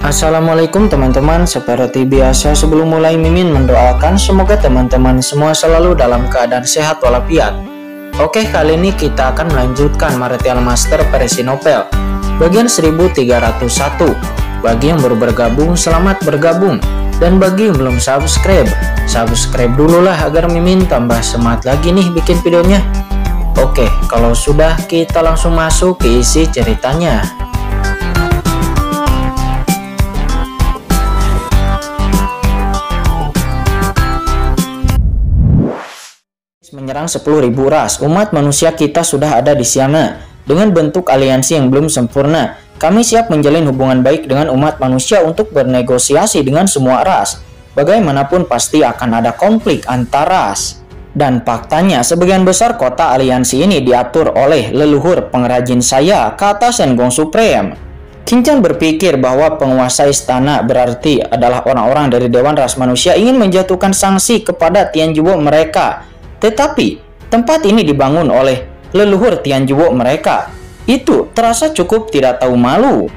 Assalamualaikum teman-teman, seperti biasa sebelum mulai Mimin mendoakan semoga teman-teman semua selalu dalam keadaan sehat walafiat. Oke, kali ini kita akan melanjutkan Martial Master versi novel bagian 1301. Bagi yang baru bergabung, selamat bergabung. Dan bagi yang belum subscribe dulu lah agar Mimin tambah semangat lagi nih bikin videonya. Oke, kalau sudah kita langsung masuk ke isi ceritanya. Menyerang 10.000 ras, umat manusia kita sudah ada di sana. Dengan bentuk aliansi yang belum sempurna, kami siap menjalin hubungan baik dengan umat manusia untuk bernegosiasi dengan semua ras. Bagaimanapun pasti akan ada konflik antar ras. Dan faktanya, sebagian besar kota aliansi ini diatur oleh leluhur pengrajin saya, kata Shen Gong Supreme. Qin Chen berpikir bahwa penguasa istana berarti adalah orang-orang dari Dewan Ras Manusia ingin menjatuhkan sanksi kepada Tianjuo mereka. Tetapi, tempat ini dibangun oleh leluhur Tianjuo mereka. Itu terasa cukup tidak tahu malu.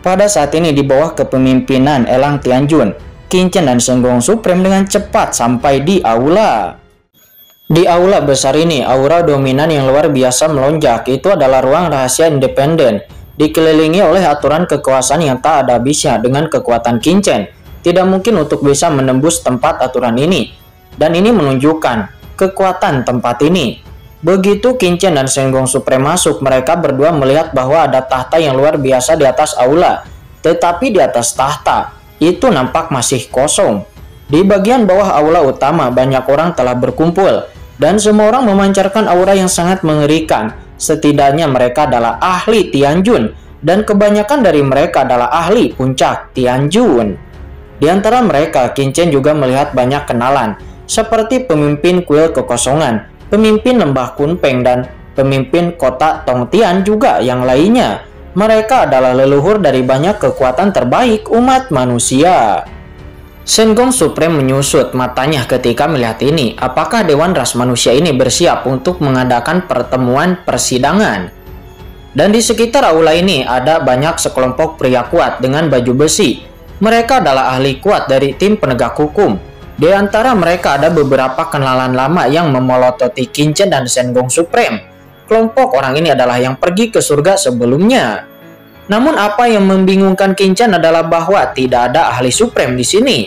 Pada saat ini di bawah kepemimpinan Elang Tianjun, Qin Chen dan Shen Gong Supreme dengan cepat sampai di aula. Di aula besar ini, aura dominan yang luar biasa melonjak. Itu adalah ruang rahasia independen, dikelilingi oleh aturan kekuasaan yang tak ada habisnya. Dengan kekuatan Qin Chen, tidak mungkin untuk bisa menembus tempat aturan ini. Dan ini menunjukkan kekuatan tempat ini. Begitu Qin Chen dan Shen Gong Supreme masuk, mereka berdua melihat bahwa ada tahta yang luar biasa di atas aula. Tetapi di atas tahta itu nampak masih kosong. Di bagian bawah aula utama banyak orang telah berkumpul dan semua orang memancarkan aura yang sangat mengerikan. Setidaknya mereka adalah ahli Tianjun dan kebanyakan dari mereka adalah ahli puncak Tianjun. Di antara mereka, Qin Chen juga melihat banyak kenalan seperti pemimpin kuil kekosongan, pemimpin lembah Kunpeng, dan pemimpin kota Tongtian juga yang lainnya. Mereka adalah leluhur dari banyak kekuatan terbaik umat manusia. Shen Gong Supreme menyusut matanya ketika melihat ini. Apakah Dewan Ras Manusia ini bersiap untuk mengadakan pertemuan persidangan? Dan di sekitar aula ini ada banyak sekelompok pria kuat dengan baju besi. Mereka adalah ahli kuat dari tim penegak hukum. Di antara mereka ada beberapa kenalan lama yang memolototi Qin Chen dan Shen Gong Supreme. Kelompok orang ini adalah yang pergi ke surga sebelumnya. Namun apa yang membingungkan Qin Chen adalah bahwa tidak ada ahli Supreme di sini.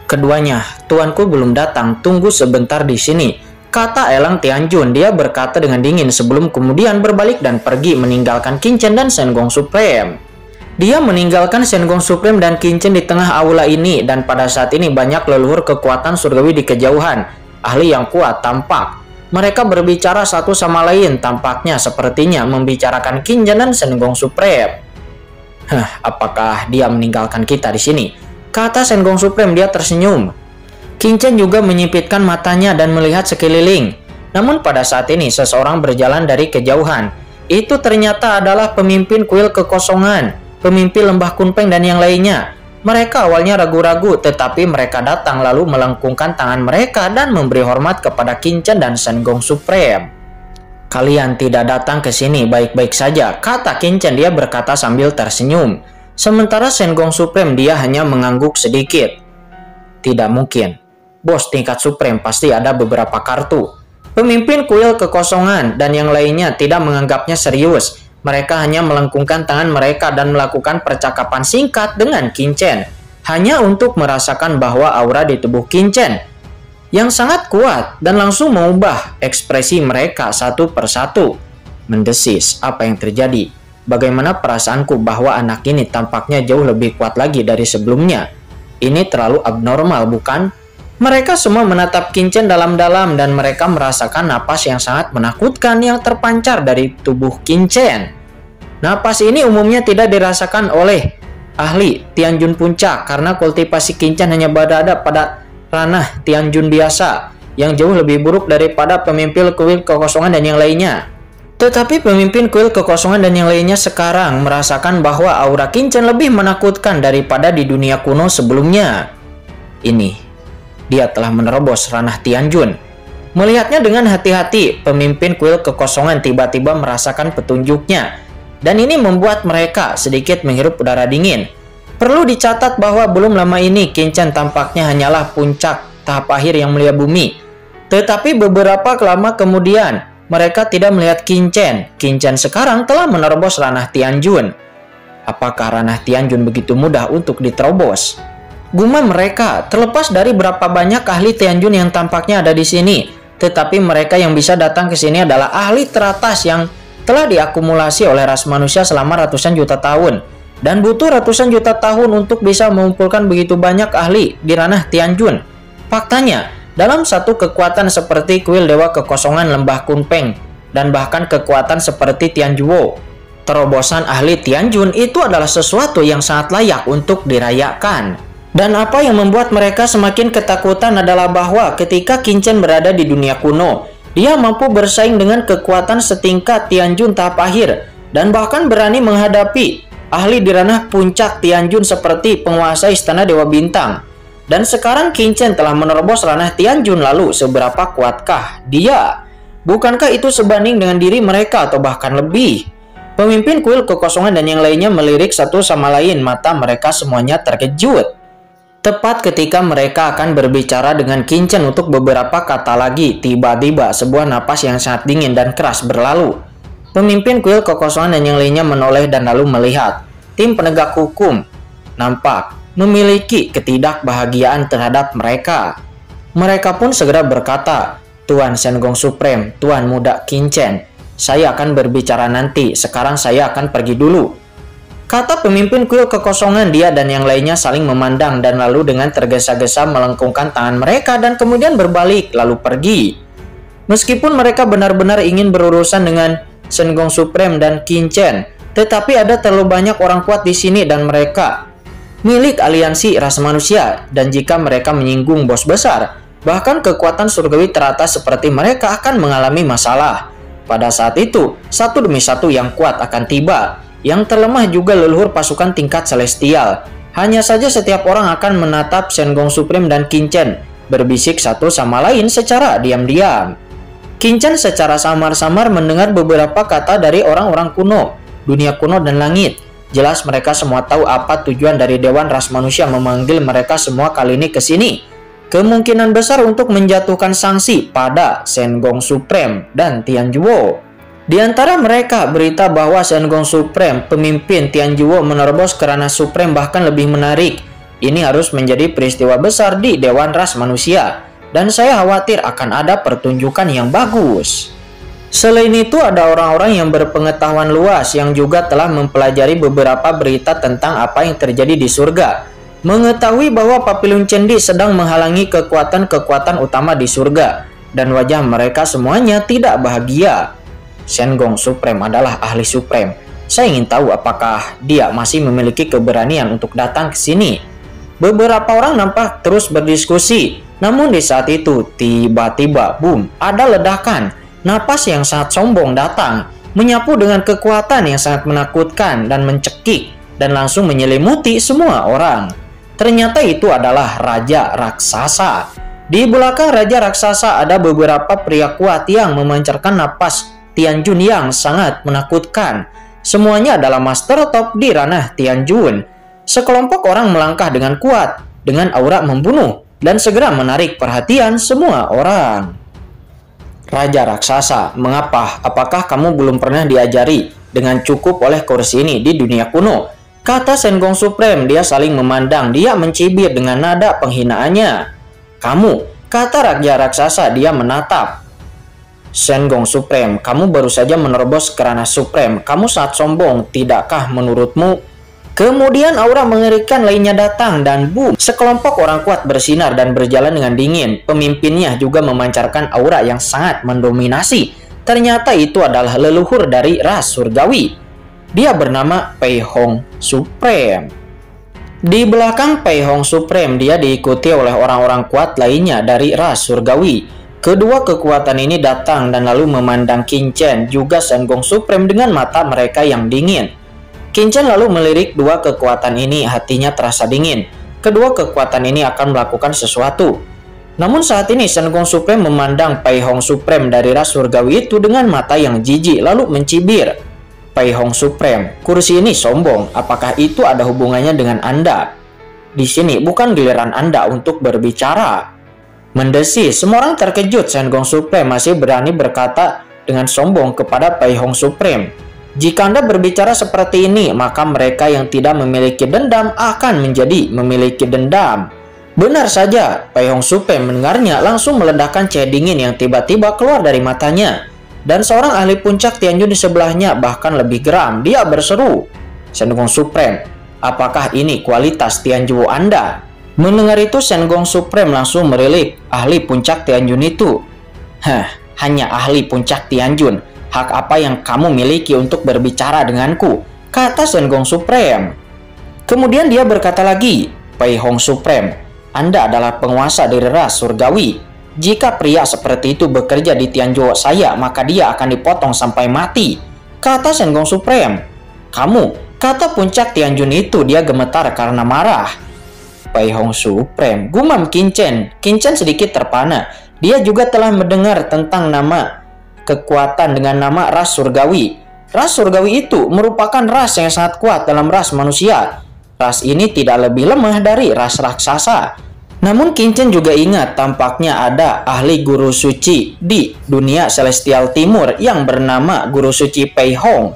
Keduanya, tuanku belum datang, tunggu sebentar di sini, kata Elang Tianjun. Dia berkata dengan dingin sebelum kemudian berbalik dan pergi meninggalkan Qin Chen dan Shen Gong Supreme. Dia meninggalkan Shen Gong Supreme dan Qin Chen di tengah aula ini, dan pada saat ini banyak leluhur kekuatan surgawi di kejauhan. Ahli yang kuat tampak. Mereka berbicara satu sama lain, tampaknya sepertinya membicarakan Qin Chen dan Shen Gong Supreme. Apakah dia meninggalkan kita di sini? Kata Shen Gong Supreme. Dia tersenyum. Qin Chen juga menyipitkan matanya dan melihat sekeliling. Namun pada saat ini seseorang berjalan dari kejauhan. Itu ternyata adalah pemimpin kuil kekosongan, pemimpin lembah Kunpeng, dan yang lainnya. Mereka awalnya ragu-ragu, tetapi mereka datang lalu melengkungkan tangan mereka dan memberi hormat kepada Qin Chen dan Shen Gong Supreme. Kalian tidak datang ke sini baik-baik saja, kata Qin Chen. Dia berkata sambil tersenyum. Sementara Shen Gong Supreme dia hanya mengangguk sedikit. Tidak mungkin. Bos tingkat Supreme pasti ada beberapa kartu. Pemimpin kuil kekosongan dan yang lainnya tidak menganggapnya serius. Mereka hanya melengkungkan tangan mereka dan melakukan percakapan singkat dengan Qin Chen, hanya untuk merasakan bahwa aura di tubuh Qin Chen yang sangat kuat dan langsung mengubah ekspresi mereka satu persatu. Mendesis, apa yang terjadi? Bagaimana perasaanku bahwa anak ini tampaknya jauh lebih kuat lagi dari sebelumnya? Ini terlalu abnormal, bukan? Mereka semua menatap Qin Chen dalam-dalam dan mereka merasakan napas yang sangat menakutkan yang terpancar dari tubuh Qin Chen. Napas ini umumnya tidak dirasakan oleh ahli Tianjun Puncak karena kultivasi Qin Chen hanya berada pada ranah Tianjun biasa yang jauh lebih buruk daripada pemimpin kuil kekosongan dan yang lainnya. Tetapi pemimpin kuil kekosongan dan yang lainnya sekarang merasakan bahwa aura Qin Chen lebih menakutkan daripada di dunia kuno sebelumnya. Dia telah menerobos ranah Tianjun. Melihatnya dengan hati-hati, pemimpin kuil kekosongan tiba-tiba merasakan petunjuknya. Dan ini membuat mereka sedikit menghirup udara dingin. Perlu dicatat bahwa belum lama ini Qin-Chen tampaknya hanyalah puncak tahap akhir yang melihat bumi. Tetapi beberapa lama kemudian, mereka tidak melihat Qin-Chen. Qin-Chen sekarang telah menerobos ranah Tianjun. Apakah ranah Tianjun begitu mudah untuk diterobos? Gumam mereka, terlepas dari berapa banyak ahli Tianjun yang tampaknya ada di sini, tetapi mereka yang bisa datang ke sini adalah ahli teratas yang telah diakumulasi oleh ras manusia selama ratusan juta tahun. Dan butuh ratusan juta tahun untuk bisa mengumpulkan begitu banyak ahli di ranah Tianjun. Faktanya, dalam satu kekuatan seperti kuil Dewa Kekosongan Lembah Kunpeng, dan bahkan kekuatan seperti Tianjuo, terobosan ahli Tianjun itu adalah sesuatu yang sangat layak untuk dirayakan. Dan apa yang membuat mereka semakin ketakutan adalah bahwa ketika Qin-Chen berada di dunia kuno, dia mampu bersaing dengan kekuatan setingkat Tianjun tahap akhir, dan bahkan berani menghadapi ahli di ranah puncak Tianjun seperti penguasa Istana Dewa Bintang. Dan sekarang Qin-Chen telah menerobos ranah Tianjun, lalu seberapa kuatkah dia? Bukankah itu sebanding dengan diri mereka atau bahkan lebih? Pemimpin kuil kekosongan dan yang lainnya melirik satu sama lain, mata mereka semuanya terkejut. Tepat ketika mereka akan berbicara dengan Qin-Chen untuk beberapa kata lagi, tiba-tiba sebuah napas yang sangat dingin dan keras berlalu. Pemimpin kuil kekosongan dan yang lainnya menoleh dan lalu melihat. Tim penegak hukum nampak memiliki ketidakbahagiaan terhadap mereka. Mereka pun segera berkata, "Tuan Sengong Supreme, Tuan Muda Qin-Chen, saya akan berbicara nanti, sekarang saya akan pergi dulu." Kata pemimpin kuil kekosongan. Dia dan yang lainnya saling memandang dan lalu dengan tergesa-gesa melengkungkan tangan mereka dan kemudian berbalik lalu pergi. Meskipun mereka benar-benar ingin berurusan dengan Sengong Supreme dan Qin-Chen, tetapi ada terlalu banyak orang kuat di sini dan mereka milik aliansi ras manusia, dan jika mereka menyinggung bos besar, bahkan kekuatan surgawi teratas seperti mereka akan mengalami masalah. Pada saat itu, satu demi satu yang kuat akan tiba, yang terlemah juga leluhur pasukan tingkat celestial. Hanya saja setiap orang akan menatap Sengong Supreme dan Qin-Chen, berbisik satu sama lain secara diam-diam. Qin-Chen secara samar-samar mendengar beberapa kata dari orang-orang kuno, dunia kuno dan langit. Jelas mereka semua tahu apa tujuan dari Dewan Ras Manusia memanggil mereka semua kali ini ke sini. Kemungkinan besar untuk menjatuhkan sanksi pada Sengong Supreme dan Tianjuo. Di antara mereka, berita bahwa Sengong Supreme, pemimpin Tianjuo, menerobos ke ranah Supreme bahkan lebih menarik. Ini harus menjadi peristiwa besar di Dewan Ras Manusia. Dan saya khawatir akan ada pertunjukan yang bagus. Selain itu, ada orang-orang yang berpengetahuan luas yang juga telah mempelajari beberapa berita tentang apa yang terjadi di surga. Mengetahui bahwa Papillon Cendi sedang menghalangi kekuatan-kekuatan utama di surga. Dan wajah mereka semuanya tidak bahagia. Sengong Supreme adalah ahli Supreme. Saya ingin tahu apakah dia masih memiliki keberanian untuk datang ke sini. Beberapa orang nampak terus berdiskusi. Namun di saat itu, tiba-tiba, boom, ada ledakan. Napas yang sangat sombong datang, menyapu dengan kekuatan yang sangat menakutkan dan mencekik, dan langsung menyelimuti semua orang. Ternyata itu adalah Raja Raksasa. Di belakang Raja Raksasa ada beberapa pria kuat yang memancarkan napas Tianjun yang sangat menakutkan. Semuanya adalah master top di ranah Tianjun. Sekelompok orang melangkah dengan kuat, dengan aura membunuh, dan segera menarik perhatian semua orang. Raja Raksasa, mengapa? Apakah kamu belum pernah diajari dengan cukup oleh kursi ini di dunia kuno? Kata Sengong Supreme. Dia saling memandang. Dia mencibir dengan nada penghinaannya. Kamu, kata Raja Raksasa. Dia menatap Sengong Supreme. Kamu baru saja menerobos ke ranah Supreme. Kamu sangat sombong, tidakkah menurutmu? Kemudian aura mengerikan lainnya datang dan boom, sekelompok orang kuat bersinar dan berjalan dengan dingin. Pemimpinnya juga memancarkan aura yang sangat mendominasi. Ternyata itu adalah leluhur dari ras surgawi. Dia bernama Pei Hong Supreme. Di belakang Pei Hong Supreme, dia diikuti oleh orang-orang kuat lainnya dari ras surgawi. Kedua kekuatan ini datang dan lalu memandang Qin-Chen juga Sengong Supreme dengan mata mereka yang dingin. Qin-Chen lalu melirik dua kekuatan ini, hatinya terasa dingin. Kedua kekuatan ini akan melakukan sesuatu. Namun saat ini Sengong Supreme memandang Pei Hong Supreme dari ras surgawi itu dengan mata yang jijik lalu mencibir. Pai Hong Supreme, kursi ini sombong. Apakah itu ada hubungannya dengan Anda? Di sini bukan giliran Anda untuk berbicara. Mendesis, semua orang terkejut. Shen Gong Supreme masih berani berkata dengan sombong kepada Pai Hong Supreme. Jika Anda berbicara seperti ini, maka mereka yang tidak memiliki dendam akan menjadi memiliki dendam. Benar saja, Pai Hong Supreme mendengarnya langsung meledakkan cahaya dingin yang tiba-tiba keluar dari matanya. Dan seorang ahli puncak Tianjun di sebelahnya bahkan lebih geram. Dia berseru, Shen Gong Supreme, apakah ini kualitas Tianjuo Anda? Mendengar itu, Shen Gong Supreme langsung merilik ahli puncak Tianjun itu. Hanya ahli puncak Tianjun. Hak apa yang kamu miliki untuk berbicara denganku? Kata Shen Gong Supreme. Kemudian dia berkata lagi, Pai Hong Supreme, Anda adalah penguasa dari ras surgawi. Jika pria seperti itu bekerja di Tianjuo saya, maka dia akan dipotong sampai mati. Kata Shen Gong Supreme. Kamu, kata puncak Tianjun itu. Dia gemetar karena marah. Pai Hong Supreme, gumam Qin Chen. Qin Chen sedikit terpana. Dia juga telah mendengar tentang nama kekuatan dengan nama ras surgawi. Ras surgawi itu merupakan ras yang sangat kuat dalam ras manusia. Ras ini tidak lebih lemah dari ras raksasa. Namun Qin Chen juga ingat tampaknya ada ahli guru suci di dunia Celestial Timur yang bernama Guru Suci Pai Hong.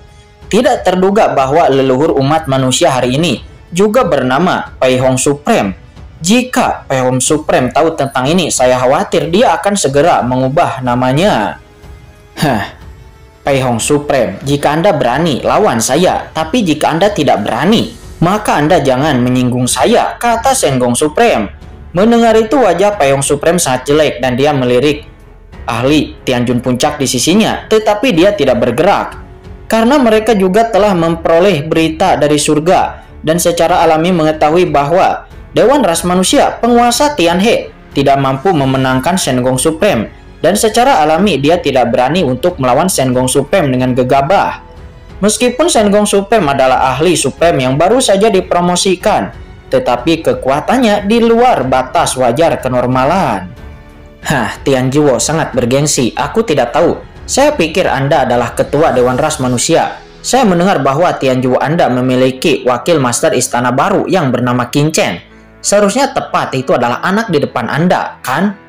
Tidak terduga bahwa leluhur umat manusia hari ini juga bernama Pai Hong Supreme. Jika Pai Hong Supreme tahu tentang ini, saya khawatir dia akan segera mengubah namanya. Pai Hong Supreme, jika Anda berani, lawan saya. Tapi jika Anda tidak berani, maka Anda jangan menyinggung saya, kata Shen Gong Supreme. Mendengar itu, wajah Pai Hong Supreme sangat jelek dan dia melirik ahli Tianjun Puncak di sisinya, tetapi dia tidak bergerak. Karena mereka juga telah memperoleh berita dari surga dan secara alami mengetahui bahwa Dewan Ras Manusia, penguasa Tianhe, tidak mampu memenangkan Shen Gong Supreme. Dan secara alami dia tidak berani untuk melawan Shen Gong Supreme dengan gegabah. Meskipun Shen Gong Supreme adalah ahli Supreme yang baru saja dipromosikan, tetapi kekuatannya di luar batas wajar kenormalan. Tianjuo sangat bergengsi. Aku tidak tahu. Saya pikir Anda adalah ketua Dewan Ras Manusia. Saya mendengar bahwa Tianjuo Anda memiliki wakil master istana baru yang bernama Qin Chen. Seharusnya tepat itu adalah anak di depan Anda, kan?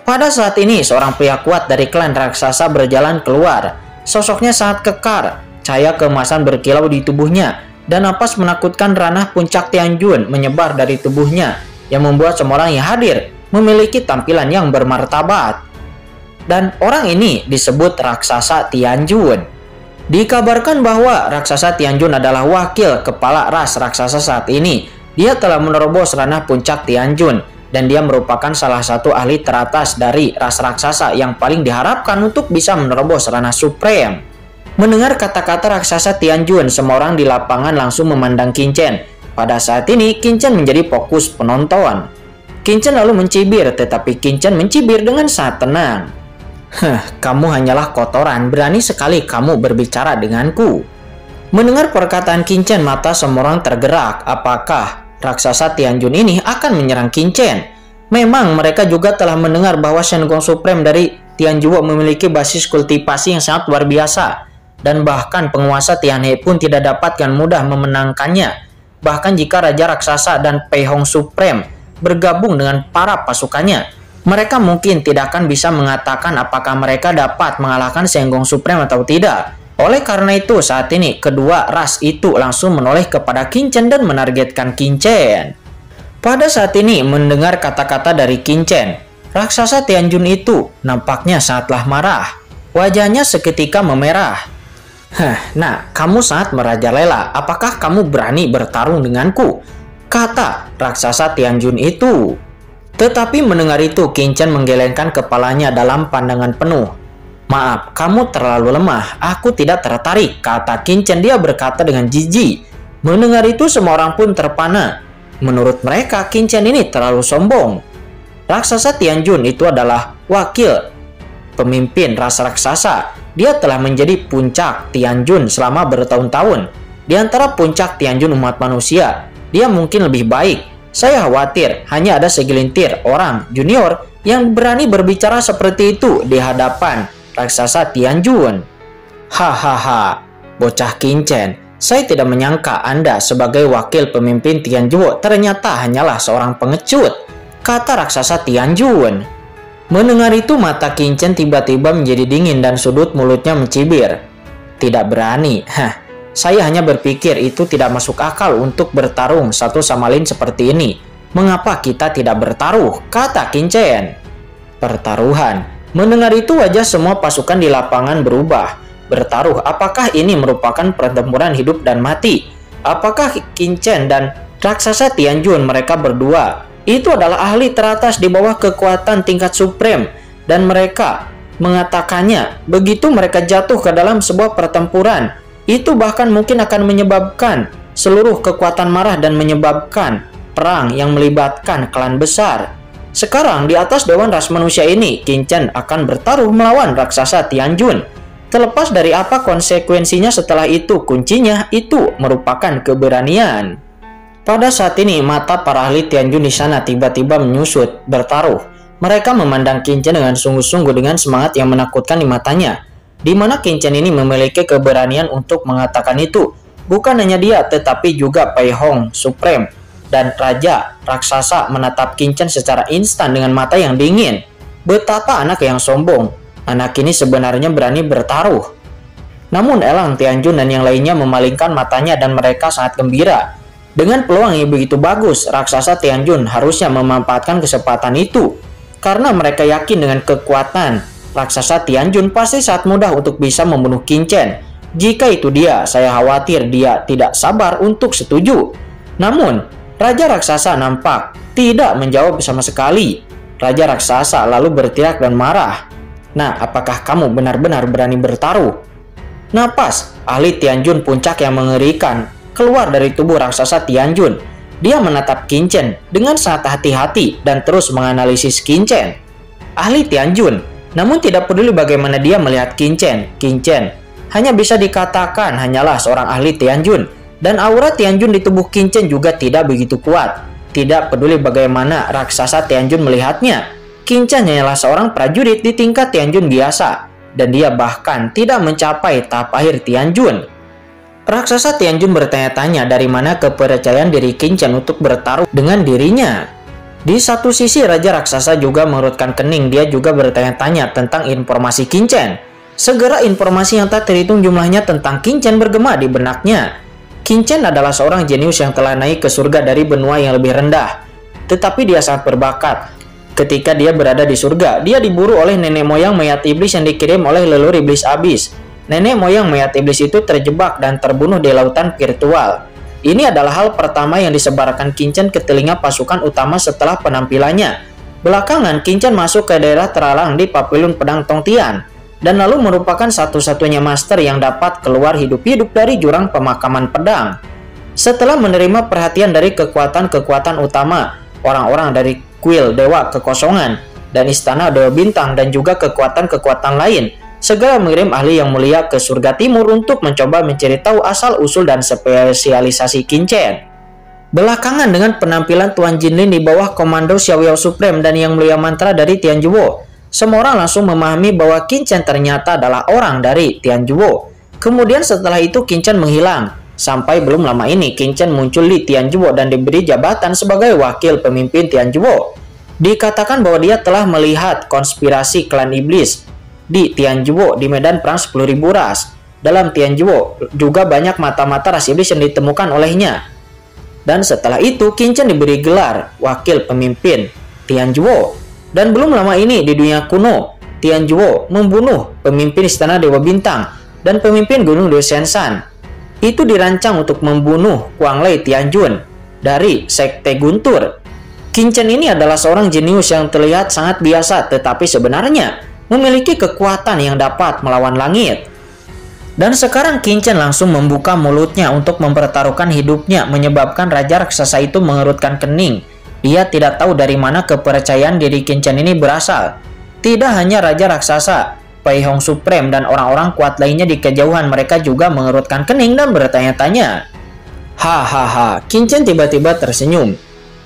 Pada saat ini, seorang pria kuat dari klan raksasa berjalan keluar. Sosoknya sangat kekar. Cahaya keemasan berkilau di tubuhnya. Dan napas menakutkan ranah puncak Tianjun menyebar dari tubuhnya yang membuat semua orang yang hadir memiliki tampilan yang bermartabat. Dan orang ini disebut raksasa Tianjun. Dikabarkan bahwa raksasa Tianjun adalah wakil kepala ras raksasa saat ini. Dia telah menerobos ranah puncak Tianjun dan dia merupakan salah satu ahli teratas dari ras raksasa yang paling diharapkan untuk bisa menerobos ranah Supreme. Mendengar kata-kata raksasa Tianjun, semua orang di lapangan langsung memandang Qin Chen. Pada saat ini, Qin Chen menjadi fokus penonton. Qin Chen lalu mencibir, tetapi Qin Chen mencibir dengan sangat tenang. Kamu hanyalah kotoran, berani sekali kamu berbicara denganku. Mendengar perkataan Qin Chen, mata semua orang tergerak. Apakah raksasa Tianjun ini akan menyerang Qin Chen? Memang mereka juga telah mendengar bahwa Shen Gong Supreme dari Tianjuo memiliki basis kultivasi yang sangat luar biasa. Dan bahkan penguasa Tianhe pun tidak dapatkan mudah memenangkannya. Bahkan jika Raja Raksasa dan Pai Hong Supreme bergabung dengan para pasukannya, mereka mungkin tidak akan bisa mengatakan apakah mereka dapat mengalahkan Shen Gong Supreme atau tidak. Oleh karena itu, saat ini kedua ras itu langsung menoleh kepada Qin Chen dan menargetkan Qin Chen. Pada saat ini, mendengar kata-kata dari Qin Chen, raksasa Tianjun itu nampaknya sangatlah marah. Wajahnya seketika memerah. Nah, kamu sangat merajalela. Apakah kamu berani bertarung denganku? Kata raksasa Tianjun itu. Tetapi mendengar itu, Qin Chen menggelengkan kepalanya dalam pandangan penuh. Maaf, kamu terlalu lemah. Aku tidak tertarik, kata Qin Chen. Dia berkata dengan jijik. Mendengar itu, semua orang pun terpana. Menurut mereka, Qin Chen ini terlalu sombong. Raksasa Tianjun itu adalah wakil pemimpin ras raksasa. Dia telah menjadi puncak Tianjun selama bertahun-tahun. Di antara puncak Tianjun umat manusia, dia mungkin lebih baik. Saya khawatir hanya ada segelintir orang junior yang berani berbicara seperti itu di hadapan raksasa Tianjun. Hahaha. Bocah Qinchen, saya tidak menyangka Anda sebagai wakil pemimpin Tianjuo ternyata hanyalah seorang pengecut, kata raksasa Tianjun. Mendengar itu mata Qinchen tiba-tiba menjadi dingin dan sudut mulutnya mencibir. Tidak berani, saya hanya berpikir itu tidak masuk akal untuk bertarung satu sama lain seperti ini. Mengapa kita tidak bertaruh, kata Qinchen. Pertaruhan. Mendengar itu wajah semua pasukan di lapangan berubah. Bertaruh, apakah ini merupakan pertempuran hidup dan mati? Apakah Qinchen dan raksasa Tianjun mereka berdua itu adalah ahli teratas di bawah kekuatan tingkat supreme, dan mereka mengatakannya begitu mereka jatuh ke dalam sebuah pertempuran, itu bahkan mungkin akan menyebabkan seluruh kekuatan marah dan menyebabkan perang yang melibatkan klan besar. Sekarang di atas Dewan Ras Manusia ini, Qinchen akan bertaruh melawan raksasa Tianjun. Terlepas dari apa konsekuensinya setelah itu, kuncinya itu merupakan keberanian. Pada saat ini, mata para ahli Tianjun di sana tiba-tiba menyusut, bertaruh. Mereka memandang Qinchen dengan sungguh-sungguh dengan semangat yang menakutkan di matanya. Di mana Qinchen ini memiliki keberanian untuk mengatakan itu. Bukan hanya dia, tetapi juga Pai Hong Supreme dan Raja Raksasa menatap Qinchen secara instan dengan mata yang dingin. Betapa anak yang sombong. Anak ini sebenarnya berani bertaruh. Namun Elang, Tianjun, dan yang lainnya memalingkan matanya dan mereka sangat gembira. Dengan peluang yang begitu bagus, raksasa Tianjun harusnya memanfaatkan kesempatan itu. Karena mereka yakin dengan kekuatan raksasa Tianjun pasti sangat mudah untuk bisa membunuh Qinchen. Jika itu dia, saya khawatir dia tidak sabar untuk setuju. Namun, Raja Raksasa nampak tidak menjawab sama sekali. Raja Raksasa lalu berteriak dan marah. Nah, apakah kamu benar-benar berani bertaruh? Napas ahli Tianjun puncak yang mengerikan keluar dari tubuh raksasa Tianjun. Dia menatap Qinchen dengan sangat hati-hati dan terus menganalisis Qinchen. Ahli Tianjun, namun tidak peduli bagaimana dia melihat Qinchen. Qinchen hanya bisa dikatakan hanyalah seorang ahli Tianjun, dan aura Tianjun di tubuh Qinchen juga tidak begitu kuat. Tidak peduli bagaimana raksasa Tianjun melihatnya, Qinchen hanyalah seorang prajurit di tingkat Tianjun biasa, dan dia bahkan tidak mencapai tahap akhir Tianjun. Raksasa Tianjun bertanya-tanya dari mana kepercayaan diri Qinchen untuk bertaruh dengan dirinya. Di satu sisi Raja Raksasa juga mengerutkan kening, dia juga bertanya-tanya tentang informasi Qinchen. Segera informasi yang tak terhitung jumlahnya tentang Qinchen bergema di benaknya. Qinchen adalah seorang jenius yang telah naik ke surga dari benua yang lebih rendah. Tetapi dia sangat berbakat. Ketika dia berada di surga, dia diburu oleh nenek moyang mayat iblis yang dikirim oleh leluhur iblis abis. Nenek moyang mayat iblis itu terjebak dan terbunuh di lautan virtual. Ini adalah hal pertama yang disebarkan Qinchen ke telinga pasukan utama setelah penampilannya. Belakangan, Qinchen masuk ke daerah terlarang di Pavilion Pedang Tongtian, dan lalu merupakan satu-satunya master yang dapat keluar hidup-hidup dari jurang pemakaman pedang. Setelah menerima perhatian dari kekuatan-kekuatan utama, orang-orang dari kuil Dewa Kekosongan, dan Istana Dewa Bintang, dan juga kekuatan-kekuatan lain, segera mengirim ahli yang mulia ke surga timur untuk mencoba mencari tahu asal-usul dan spesialisasi Qinchen. Belakangan dengan penampilan Tuan Jinlin di bawah komando Xiaoyao Supreme dan yang mulia mantra dari Tianjuo, semua orang langsung memahami bahwa Qinchen ternyata adalah orang dari Tianjuo. Kemudian setelah itu Qinchen menghilang. Sampai belum lama ini Qinchen muncul di Tianjuo dan diberi jabatan sebagai wakil pemimpin Tianjuo. Dikatakan bahwa dia telah melihat konspirasi klan iblis di Tianjuo di medan perang 10.000 ras. Dalam Tianjuo juga banyak mata-mata ras iblis yang ditemukan olehnya. Dan setelah itu Qinchen diberi gelar wakil pemimpin Tianjuo. Dan belum lama ini di dunia kuno, Tianjuo membunuh pemimpin Istana Dewa Bintang dan pemimpin Gunung Dosensan. Itu dirancang untuk membunuh Kuanglai Tianjun dari Sekte Guntur. Qinchen ini adalah seorang jenius yang terlihat sangat biasa, tetapi sebenarnya memiliki kekuatan yang dapat melawan langit. Dan sekarang Qinchen langsung membuka mulutnya untuk mempertaruhkan hidupnya, menyebabkan Raja Raksasa itu mengerutkan kening. Dia tidak tahu dari mana kepercayaan diri Qinchen ini berasal. Tidak hanya Raja Raksasa, Pai Hong Supreme dan orang-orang kuat lainnya di kejauhan, mereka juga mengerutkan kening dan bertanya-tanya. Hahaha, Qinchen tiba-tiba tersenyum.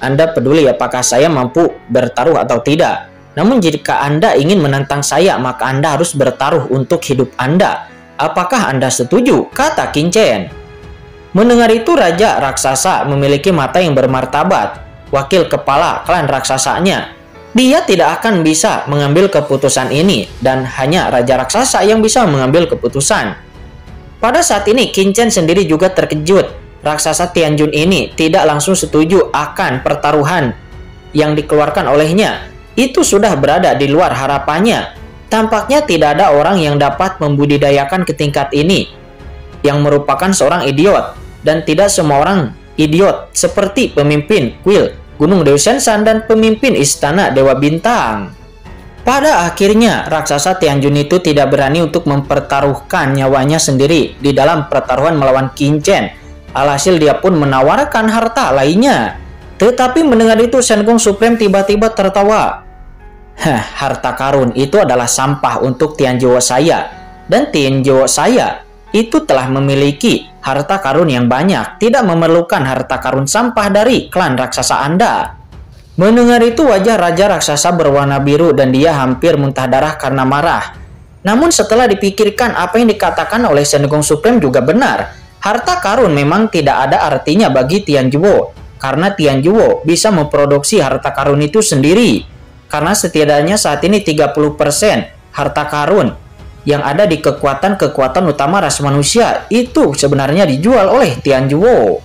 Anda peduli apakah saya mampu bertaruh atau tidak? Namun jika Anda ingin menantang saya, maka Anda harus bertaruh untuk hidup Anda. Apakah Anda setuju? Kata Qin Chen. Mendengar itu, Raja Raksasa memiliki mata yang bermartabat. Wakil kepala klan raksasanya. Dia tidak akan bisa mengambil keputusan ini, dan hanya Raja Raksasa yang bisa mengambil keputusan. Pada saat ini, Qin Chen sendiri juga terkejut. Raksasa Tianjun ini tidak langsung setuju akan pertaruhan yang dikeluarkan olehnya. Itu sudah berada di luar harapannya. Tampaknya tidak ada orang yang dapat membudidayakan ke tingkat ini, yang merupakan seorang idiot. Dan tidak semua orang idiot seperti pemimpin kuil Gunung Dewa Shensan dan pemimpin Istana Dewa Bintang. Pada akhirnya, raksasa Tianjun itu tidak berani untuk mempertaruhkan nyawanya sendiri di dalam pertaruhan melawan Qin Chen. Alhasil dia pun menawarkan harta lainnya. Tetapi mendengar itu, Shen Gong Supreme tiba-tiba tertawa. Harta karun itu adalah sampah untuk Tianjiwo saya. Dan Tianjiwo saya itu telah memiliki harta karun yang banyak, tidak memerlukan harta karun sampah dari klan raksasa Anda. Mendengar itu, wajah Raja Raksasa berwarna biru dan dia hampir muntah darah karena marah. Namun setelah dipikirkan, apa yang dikatakan oleh Shen Gong Supreme juga benar. Harta karun memang tidak ada artinya bagi Tianjiwo, karena Tianjiwo bisa memproduksi harta karun itu sendiri. Karena setidaknya saat ini 30% harta karun yang ada di kekuatan-kekuatan utama ras manusia itu sebenarnya dijual oleh Tianjiwo.